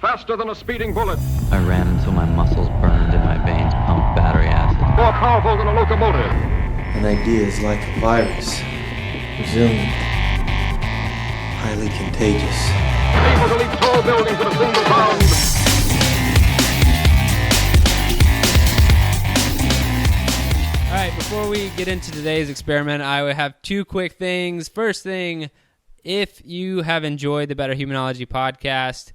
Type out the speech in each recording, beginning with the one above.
Faster than a speeding bullet. I ran until my muscles burned and my veins pumped battery acid. More powerful than a locomotive. An idea is like a virus. Resilient. Highly contagious. Able to leap tall buildings in a single bound. All right, before we get into today's experiment, I would have two quick things. First thing, if you have enjoyed the Better Humanology podcast,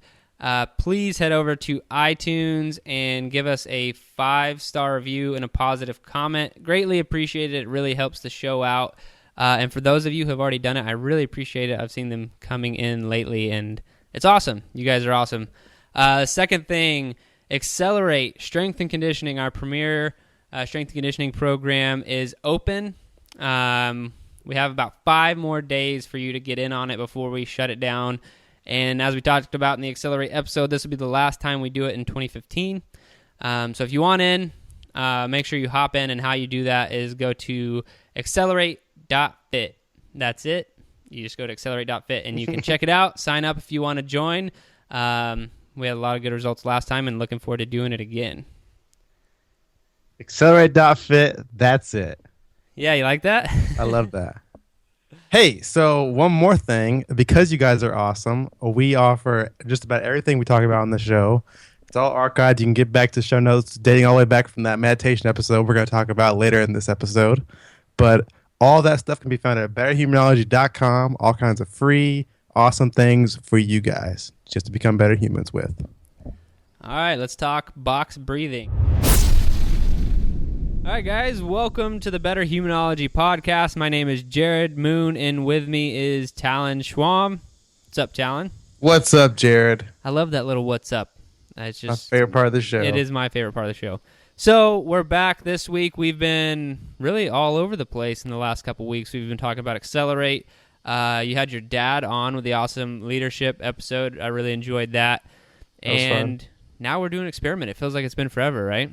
please head over to iTunes and give us a 5-star review and a positive comment. Greatly appreciate it. It really helps the show out. And for those of you who have already done it, I really appreciate it. I've seen them coming in lately, and it's awesome. You guys are awesome. Second thing, Accelerate Strength and Conditioning, our premier strength and conditioning program, is open. We have about 5 more days for you to get in on it before we shut it down. And as we talked about in the Accelerate episode, this will be the last time we do it in 2015. So if you want in, make sure you hop in, and how you do that is go to accelerate.fit. That's it. You just go to accelerate.fit, and you can check it out. Sign up if you want to join. We had a lot of good results last time, and looking forward to doing it again. Accelerate.fit, that's it. Yeah, you like that? I love that. Hey, so one more thing. Because you guys are awesome, we offer just about everything we talk about on the show. It's all archived. You can get back to show notes dating all the way back from that meditation episode we're going to talk about later in this episode. But all that stuff can be found at betterhumanology.com. All kinds of free, awesome things for you guys just to become better humans with. All right, let's talk box breathing. All right, guys, welcome to the Better Humanology podcast. My name is Jerred Moon, and with me is Talon Schwam. What's up, Talon? What's up, Jerred? I love that little what's up. It's just my favorite part of the show. It is my favorite part of the show. So we're back this week. We've been really all over the place in the last couple weeks. We've been talking about Accelerate. You had your dad on with the awesome leadership episode. I really enjoyed that. And now we're doing an experiment. It feels like it's been forever, right?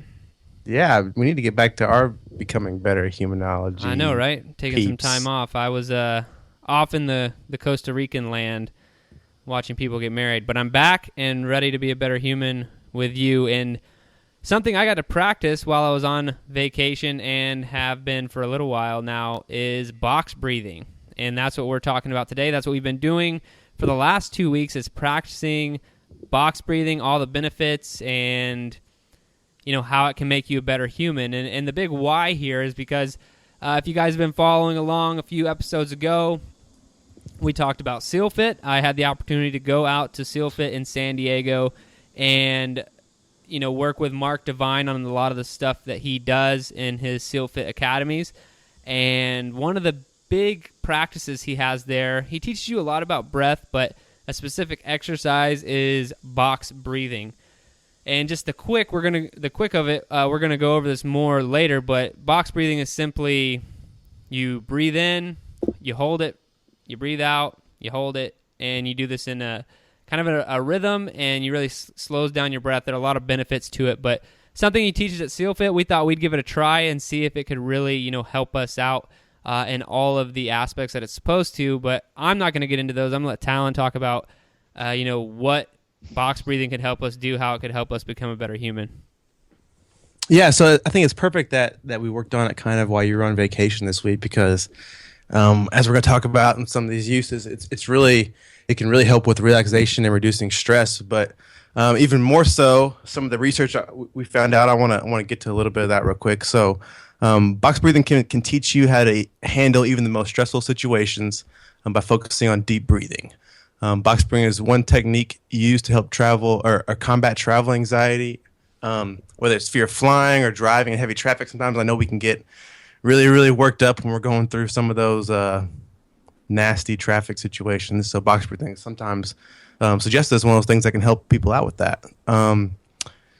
Yeah, we need to get back to our becoming better humanology. I know, right? Taking some time off. I was off in the Costa Rican land watching people get married. But I'm back and ready to be a better human with you. And something I got to practice while I was on vacation and have been for a little while now is box breathing. And that's what we're talking about today. That's what we've been doing for the last 2 weeks, is practicing box breathing, all the benefits, and how it can make you a better human. And the big why here is because if you guys have been following along a few episodes ago, we talked about SEALFIT. I had the opportunity to go out to SEALFIT in San Diego and work with Mark Devine on a lot of the stuff that he does in his SEALFIT academies. And one of the big practices he has there, he teaches you a lot about breath, but a specific exercise is box breathing. And just the quick of it, we're gonna go over this more later. But box breathing is simply you breathe in, you hold it, you breathe out, you hold it, and you do this in a kind of a rhythm, and you really slows down your breath. There are a lot of benefits to it, but something he teaches at SEALFIT, we thought we'd give it a try and see if it could really help us out in all of the aspects that it's supposed to. But I'm not going to get into those. I'm going to let Talon talk about what box breathing could help us do, how it could help us become a better human. Yeah, so I think it's perfect that we worked on it kind of while you were on vacation this week, because as we're going to talk about in some of these uses, it can really help with relaxation and reducing stress. But even more so, some of the research we found out, I want to get to a little bit of that real quick. So box breathing can teach you how to handle even the most stressful situations by focusing on deep breathing. Box breathing is one technique used to help travel or combat travel anxiety, whether it's fear of flying or driving in heavy traffic. Sometimes I know we can get really, really worked up when we're going through some of those nasty traffic situations. So box breathing is sometimes suggested as one of those things that can help people out with that.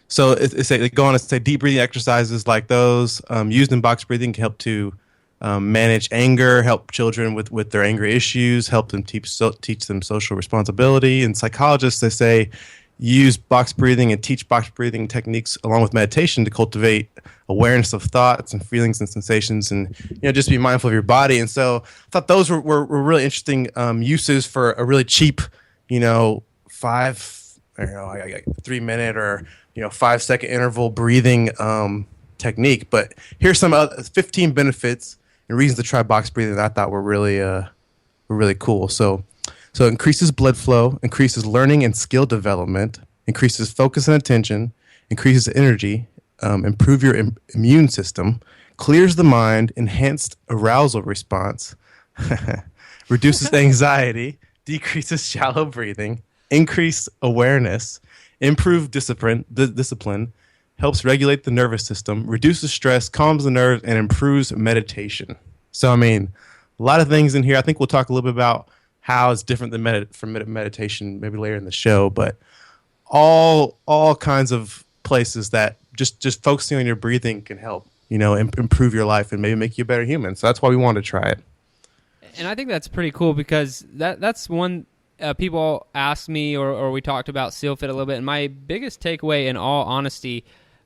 So they go on to say deep breathing exercises like those used in box breathing can help to manage anger, help children with their anger issues, help them teach them social responsibility. And psychologists, they say, use box breathing and teach box breathing techniques along with meditation to cultivate awareness of thoughts and feelings and sensations, and just be mindful of your body. And so I thought those were really interesting uses for a really cheap, 5 a 3 minute or 5 second interval breathing technique. But here's some 15 benefits and reasons to try box breathing that I thought were really cool. So it increases blood flow, increases learning and skill development, increases focus and attention, increases energy, improve your immune system, clears the mind, enhanced arousal response, reduces anxiety, decreases shallow breathing, increase awareness, improve discipline, helps regulate the nervous system, reduces stress, calms the nerves, and improves meditation. So, I mean, a lot of things in here. I think we'll talk a little bit about how it's different than from meditation maybe later in the show, but all kinds of places that just focusing on your breathing can help, improve your life and maybe make you a better human. So that's why we want to try it. And I think that's pretty cool because that's one people ask me or we talked about SEAL Fit a little bit. And my biggest takeaway, in all honesty,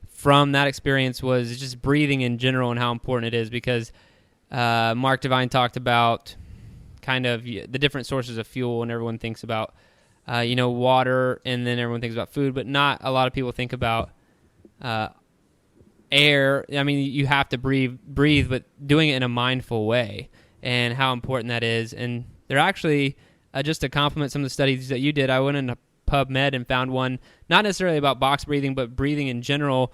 from that experience was just breathing in general and how important it is because Mark Devine talked about kind of the different sources of fuel, and everyone thinks about, water, and then everyone thinks about food, but not a lot of people think about air. I mean, you have to breathe, but doing it in a mindful way and how important that is. And they're actually, just to complement some of the studies that you did, I went into PubMed and found one, not necessarily about box breathing, but breathing in general.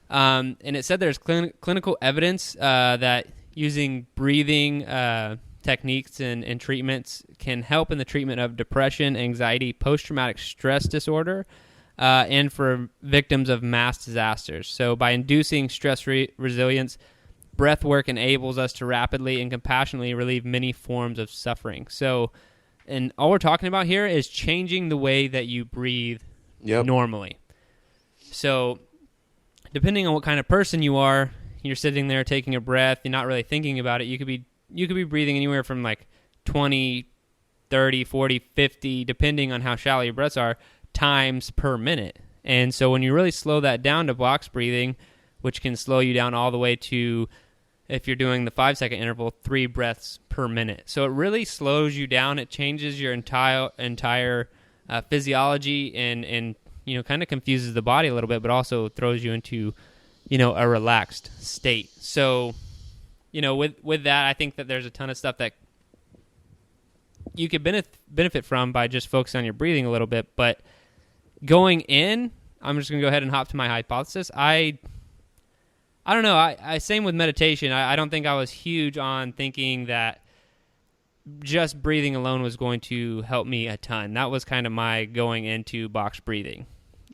And it said there's clinical evidence that using breathing techniques and treatments can help in the treatment of depression, anxiety, post-traumatic stress disorder, and for victims of mass disasters. So by inducing stress resilience, breath work enables us to rapidly and compassionately relieve many forms of suffering. So, and all we're talking about here is changing the way that you breathe normally. So depending on what kind of person you are, you're sitting there taking a breath, you're not really thinking about it. You could be breathing anywhere from like 20, 30, 40, 50, depending on how shallow your breaths are, times per minute. And so when you really slow that down to box breathing, which can slow you down all the way to, if you're doing the 5-second interval, 3 breaths per minute. So it really slows you down. It changes your entire physiology and kind of confuses the body a little bit, but also throws you into, a relaxed state. So, with that, I think that there's a ton of stuff that you could benefit from by just focusing on your breathing a little bit. But going in, I'm just going to go ahead and hop to my hypothesis. I don't know. I same with meditation. I don't think I was huge on thinking that just breathing alone was going to help me a ton. That was kind of my going into box breathing.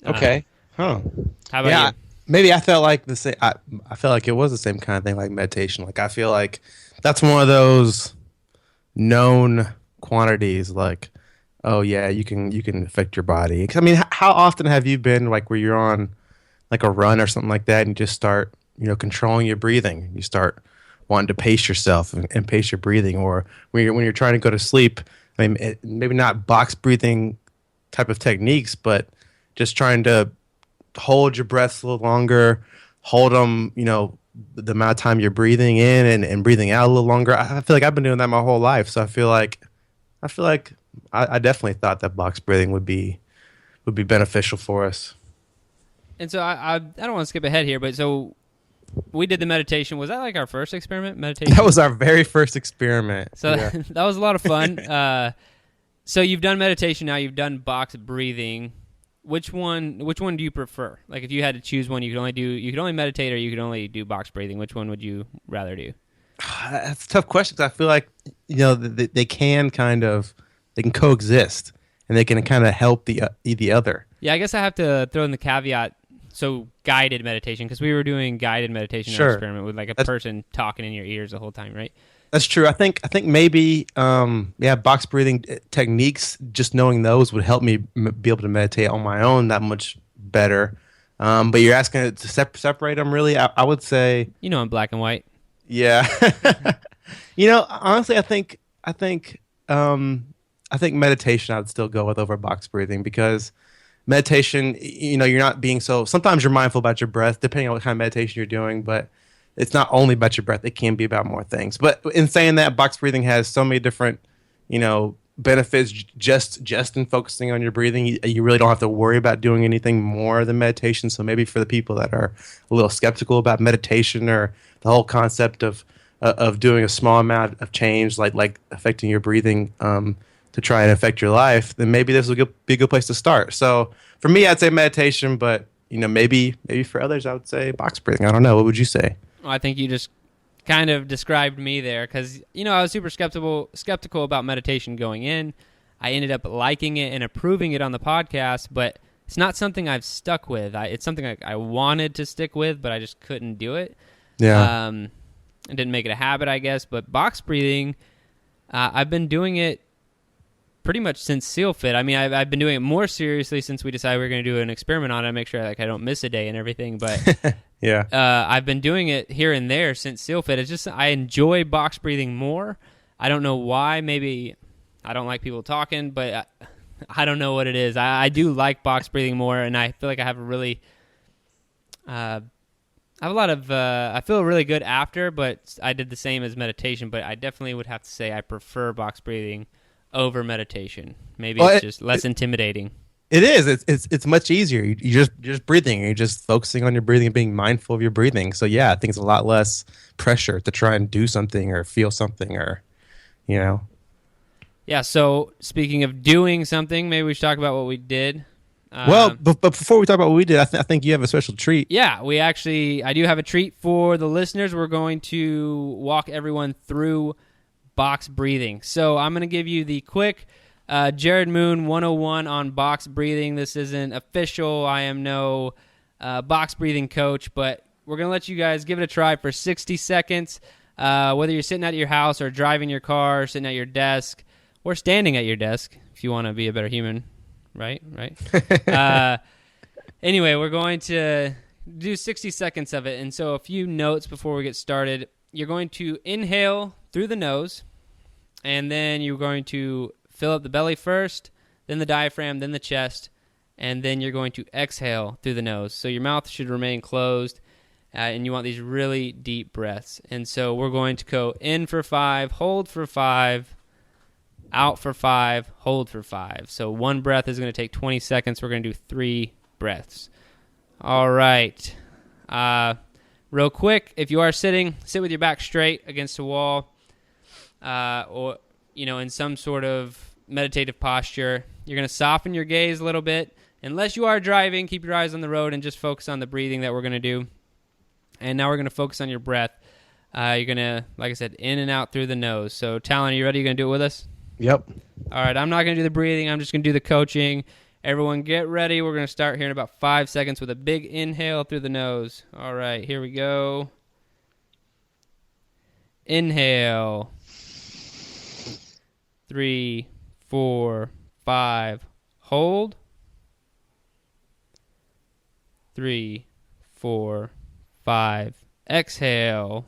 Okay. How about you? Maybe I felt like the same. I felt like it was the same kind of thing, like meditation. Like I feel like that's one of those known quantities. Like, oh yeah, you can affect your body. I mean, how often have you been like where you're on like a run or something like that, and you just start controlling your breathing? You start wanting to pace yourself and pace your breathing, or when you're trying to go to sleep. I mean, maybe not box breathing type of techniques, but just trying to hold your breaths a little longer, hold them, the amount of time you're breathing in and breathing out a little longer. I feel like I've been doing that my whole life. So I feel like I definitely thought that box breathing would be beneficial for us. And so I don't want to skip ahead here, but so we did the meditation. Was that like our first experiment? Meditation? That was our very first experiment. So that was a lot of fun. So you've done meditation now. You've done box breathing. Which one do you prefer? Like if you had to choose one, you could only meditate or you could only do box breathing. Which one would you rather do? That's a tough question because I feel like they can coexist and they can kind of help the other. Yeah, I guess I have to throw in the caveat. So guided meditation, because we were doing guided meditation in our experiment with like a person talking in your ears the whole time, right? That's true. I think maybe box breathing techniques, just knowing those would help me be able to meditate on my own that much better. But you're asking to separate them, really? I would say, in black and white. Yeah. Honestly, I think meditation I would still go with over box breathing because meditation, you're not being sometimes you're mindful about your breath, depending on what kind of meditation you're doing, but it's not only about your breath. It can be about more things. But in saying that, box breathing has so many different, benefits just in focusing on your breathing. You really don't have to worry about doing anything more than meditation. So maybe for the people that are a little skeptical about meditation or the whole concept of doing a small amount of change, like affecting your breathing, to try and affect your life, then maybe this would be a good place to start. So for me, I'd say meditation, but maybe for others, I would say box breathing. I don't know. What would you say? Well, I think you just kind of described me there because, I was super skeptical about meditation going in. I ended up liking it and approving it on the podcast, but it's not something I've stuck with. It's something I wanted to stick with, but I just couldn't do it. Yeah. I didn't make it a habit, I guess. But box breathing, I've been doing it pretty much since SEAL Fit. I mean, I've been doing it more seriously since we decided we were going to do an experiment on it, make sure I don't miss a day and everything. But yeah, I've been doing it here and there since SEAL Fit. It's just I enjoy box breathing more. I don't know why. Maybe I don't like people talking, but I don't know what it is. I do like box breathing more, and I feel like I have a really I feel really good after, but I did the same as meditation, but I definitely would have to say I prefer box breathing over meditation. Maybe it's just less intimidating. It is. It's much easier. You're just breathing. You're just focusing on your breathing and being mindful of your breathing. So yeah, I think it's a lot less pressure to try and do something or feel something or, Yeah, so speaking of doing something, maybe we should talk about what we did. But before we talk about what we did, I think you have a special treat. Yeah, I do have a treat for the listeners. We're going to walk everyone through box breathing. So I'm going to give you the quick Jerred Moon 101 on box breathing. This isn't official. I am no box breathing coach, but we're going to let you guys give it a try for 60 seconds. Whether you're sitting at your house or driving your car, sitting at your desk, or standing at your desk, if you want to be a better human. Right. Anyway, we're going to do 60 seconds of it. And so a few notes before we get started. You're going to inhale through the nose, and then you're going to fill up the belly first, then the diaphragm, then the chest, and then you're going to exhale through the nose. So your mouth should remain closed, and you want these really deep breaths. And so we're going to go in for 5, hold for 5, out for 5, hold for 5. So one breath is going to take 20 seconds. We're going to do 3 breaths. All right. Real quick, if you are sitting, sit with your back straight against a wall, or in some sort of meditative posture. You're going to soften your gaze a little bit. Unless you are driving, keep your eyes on the road and just focus on the breathing that we're going to do. And now we're going to focus on your breath. You're going to, like I said, in and out through the nose. So, Talon, are you ready? You going to do it with us? Yep. All right, I'm not going to do the breathing. I'm just going to do the coaching. Everyone get ready. We're going to start here in about 5 seconds with a big inhale through the nose. All right, here we go. Inhale. 3, 4, 5. Hold. 3, 4, 5. Exhale.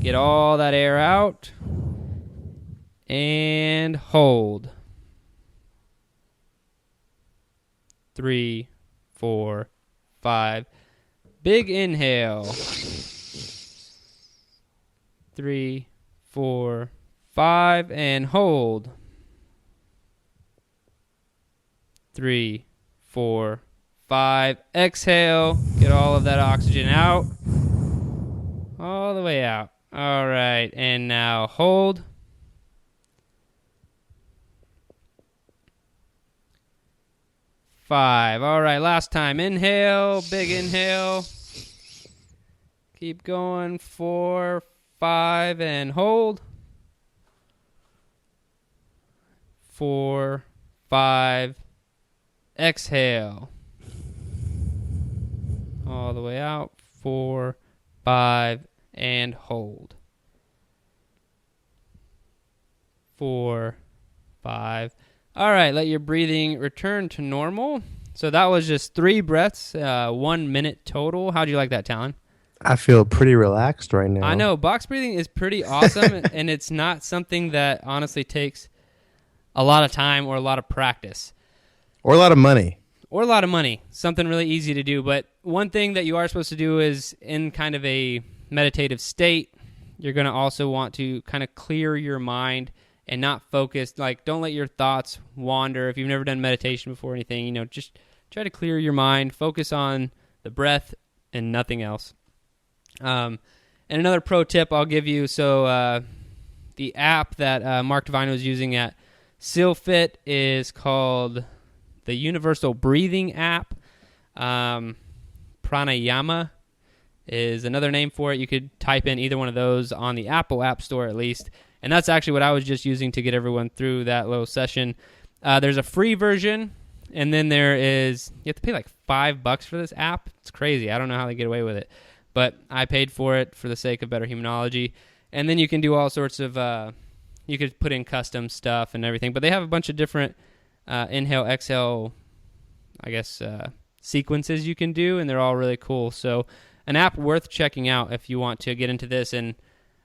Get all that air out. And hold. 3, 4, 5. Big inhale. 3, 4, 5. And hold. 3, 4, 5. Exhale. Get all of that oxygen out. All the way out. All right. And now hold. 5. All right, last time. Inhale, big inhale. Keep going. 4, 5, and hold. 4, 5. Exhale. All the way out. 4, 5, and hold. 4, 5. All right, let your breathing return to normal. So that was just 3 breaths, 1 minute total. How'd you like that, Talon? I feel pretty relaxed right now. I know. Box breathing is pretty awesome, and it's not something that honestly takes a lot of time or a lot of practice. Or a lot of money. Or a lot of money. Something really easy to do. But one thing that you are supposed to do is in kind of a meditative state, you're going to also want to kind of clear your mind and not focused. Like, don't let your thoughts wander. If you've never done meditation before or anything, just try to clear your mind, focus on the breath and nothing else. And another pro tip I'll give you, so the app that Mark Devine was using at SealFit is called the Universal Breathing app. Pranayama is another name for it. You could type in either one of those on the Apple App Store at least. And that's actually what I was just using to get everyone through that little session. There's a free version, and then you have to pay like $5 for this app. It's crazy. I don't know how they get away with it. But I paid for it for the sake of betterhumanology. And then you can do all sorts of, you could put in custom stuff and everything. But they have a bunch of different inhale, exhale, I guess, sequences you can do, and they're all really cool. So an app worth checking out if you want to get into this. And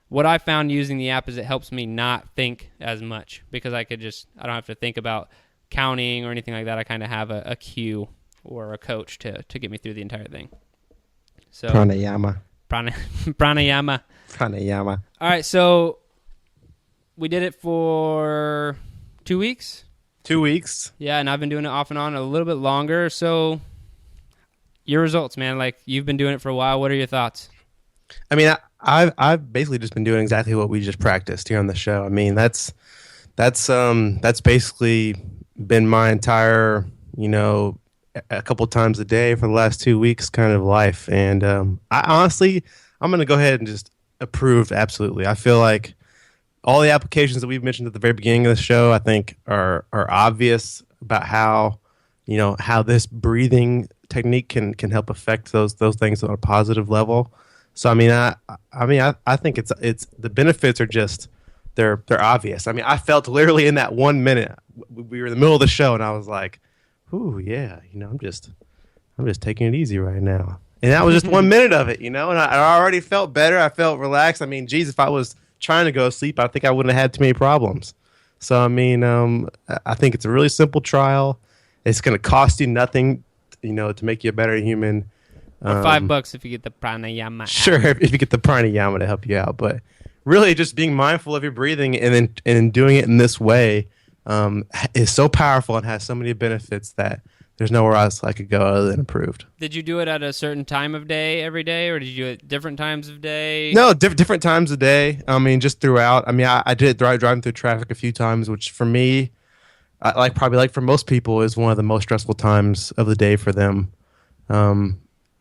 what I found using the app is it helps me not think as much because I don't have to think about counting or anything like that. I kind of have a cue or a coach to get me through the entire thing. So Pranayama. Pranayama. Pranayama. All right, so we did it for 2 weeks. 2 weeks. Yeah, and I've been doing it off and on a little bit longer. So your results, man, like you've been doing it for a while. What are your thoughts? I mean, I've basically just been doing exactly what we just practiced here on the show. I mean, that's basically been my entire, a couple times a day for the last 2 weeks kind of life. And I honestly, I'm going to go ahead and just approve absolutely. I feel like all the applications that we've mentioned at the very beginning of the show, I think are obvious about how this breathing technique can help affect those things on a positive level. So I think it's the benefits are just they're obvious. I mean, I felt literally in that 1 minute we were in the middle of the show and I was like, "Ooh, yeah, I'm just taking it easy right now." And that was just 1 minute of it, and I already felt better. I felt relaxed. I mean, geez, if I was trying to go to sleep, I think I wouldn't have had too many problems. So, I mean, I think it's a really simple trial. It's going to cost you nothing, to make you a better human. Or $5 if you get the pranayama app. Sure, if you get the pranayama to help you out. But really just being mindful of your breathing and doing it in this way is so powerful and has so many benefits that there's nowhere else I could go other than approved. Did you do it at a certain time of day every day, or did you do it different times of day? No, different times of day. I mean, just throughout. I mean, I did driving through traffic a few times, which for me, probably for most people, is one of the most stressful times of the day for them.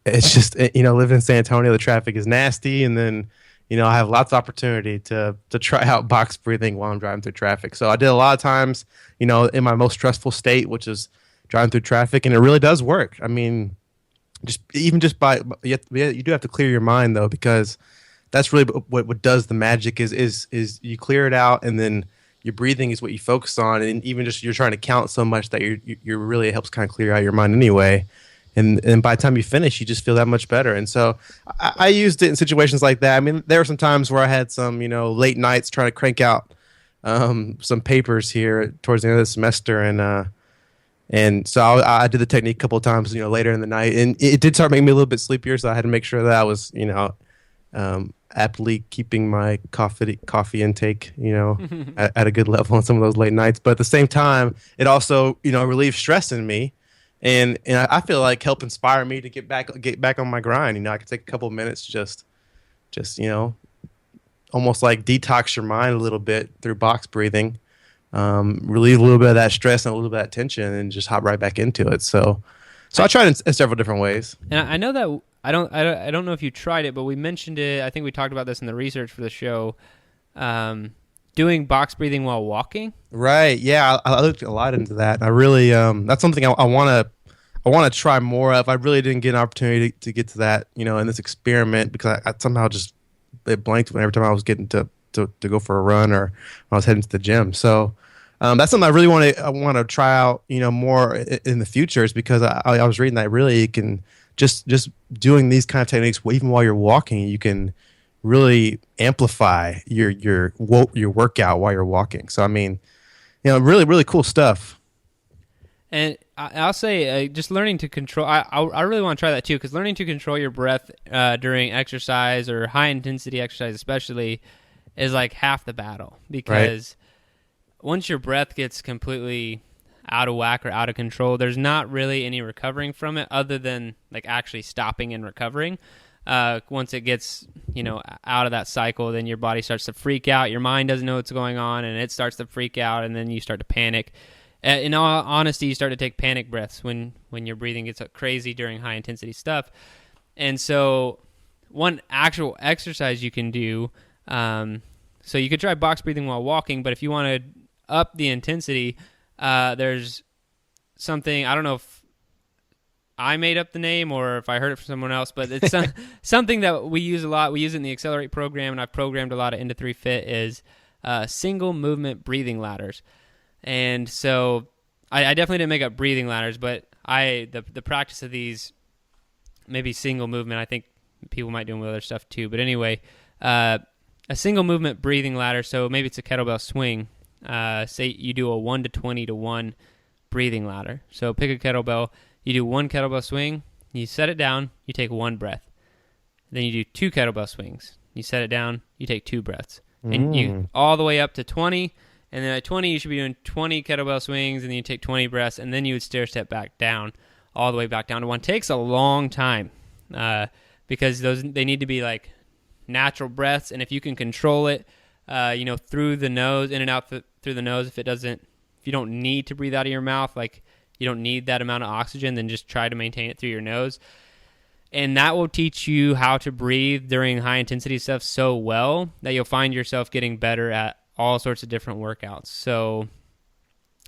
It's just, living in San Antonio, the traffic is nasty, and then, I have lots of opportunity to try out box breathing while I'm driving through traffic. So I did a lot of times, in my most stressful state, which is driving through traffic, and it really does work. I mean, you do have to clear your mind though, because that's really what does the magic is you clear it out, and then your breathing is what you focus on, and even just you're trying to count so much that you're really, it helps kind of clear out your mind anyway. And by the time you finish, you just feel that much better. And so I used it in situations like that. I mean, there were some times where I had some, late nights trying to crank out some papers here towards the end of the semester. And so I did the technique a couple of times, later in the night. And it did start making me a little bit sleepier, so I had to make sure that I was, aptly keeping my coffee intake, at a good level on some of those late nights. But at the same time, it also, relieves stress in me. And I feel like help inspire me to get back on my grind. I could take a couple of minutes just almost like detox your mind a little bit through box breathing, relieve a little bit of that stress and a little bit of that tension, and just hop right back into it. So I tried it in several different ways. And I know that I don't know if you tried it, but we mentioned it. I think we talked about this in the research for the show. Doing box breathing while walking. Right. Yeah, I looked a lot into that. I really that's something I want to try more of. I really didn't get an opportunity to get to that, in this experiment, because I somehow just it blanked every time I was getting to go for a run or when I was heading to the gym. So that's something I really want to try out, more in the future, is because I was reading that really you can just doing these kind of techniques even while you're walking, you can really amplify your workout while you're walking. So I mean, really, really cool stuff. And I'll say, just learning to control. I really want to try that too, because learning to control your breath during exercise or high intensity exercise, especially, is like half the battle. Because once your breath gets completely out of whack or out of control, there's not really any recovering from it other than like actually stopping and recovering. Once it gets, out of that cycle, then your body starts to freak out. Your mind doesn't know what's going on, and it starts to freak out, and then you start to panic. In all honesty, you start to take panic breaths when your breathing gets crazy during high-intensity stuff. And so one actual exercise you can do, so you could try box breathing while walking, but if you want to up the intensity, there's something, I don't know if I made up the name or if I heard it from someone else, but it's something that we use a lot. We use it in the Accelerate program, and I've programmed a lot of Into 3 Fit, is single movement breathing ladders. And so I definitely didn't make up breathing ladders, but the practice of these, maybe single movement, I think people might do them with other stuff too. But anyway, a single movement breathing ladder, so maybe it's a kettlebell swing. Say you do a 1 to 20 to 1 breathing ladder. So pick a kettlebell. You do 1 kettlebell swing, you set it down, you take 1 breath. Then you do 2 kettlebell swings. You set it down, you take 2 breaths. And you all the way up to 20, and then at 20 you should be doing 20 kettlebell swings, and then you take 20 breaths, and then you would stair step back down, all the way back down to 1. Takes a long time because they need to be like natural breaths, and if you can control it, through the nose, in and out through the nose, if you don't need to breathe out of your mouth, like you don't need that amount of oxygen, then just try to maintain it through your nose. And that will teach you how to breathe during high intensity stuff so well that you'll find yourself getting better at all sorts of different workouts. So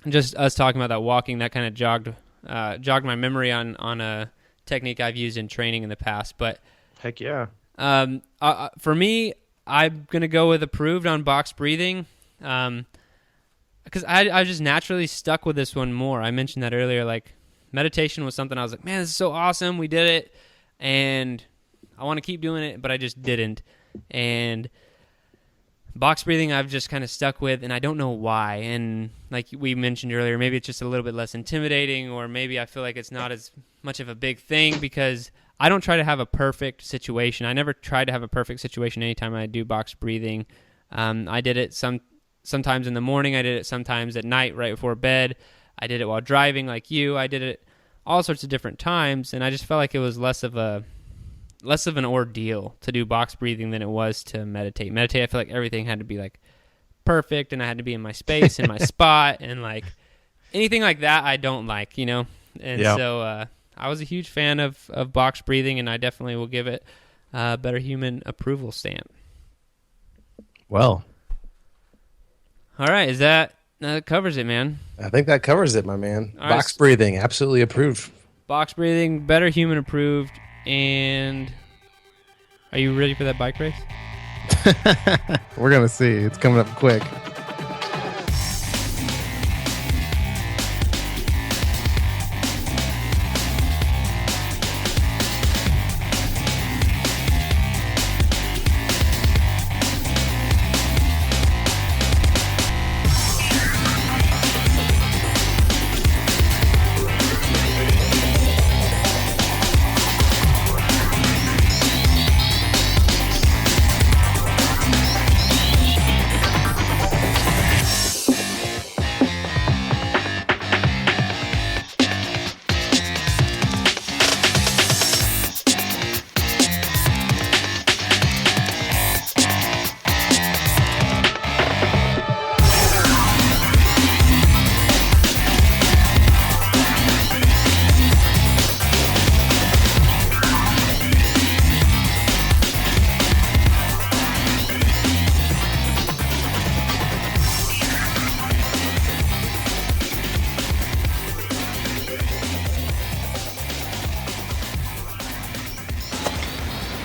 just us talking about that walking, that kind of jogged my memory on a technique I've used in training in the past. But Heck yeah. For me, I'm going to go with approved on box breathing. Because I just naturally stuck with this one more. I mentioned that earlier. Like, meditation was something I was like, man, this is so awesome. We did it, and I want to keep doing it, but I just didn't. And box breathing I've just kind of stuck with, and I don't know why. And like we mentioned earlier, maybe it's just a little bit less intimidating, or maybe I feel like it's not as much of a big thing because I don't try to have a perfect situation. I never try to have a perfect situation anytime I do box breathing. I did it sometimes in the morning. I did it sometimes at night right before bed. I did it while driving like you. I did it all sorts of different times, and I just felt like it was less of an ordeal to do box breathing than it was to meditate. I feel like everything had to be like perfect, and I had to be in my space, in my spot, and like anything like that I don't like, And so I was a huge fan of box breathing, and I definitely will give it a Better Human approval stamp. Well, all right, that covers it, man. I think that covers it, my man. All Box right. breathing, absolutely approved. Box breathing, Better Human approved. And are you ready for that bike race? We're going to see. It's coming up quick.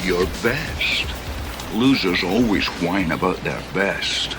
Your best. Losers always whine about their best.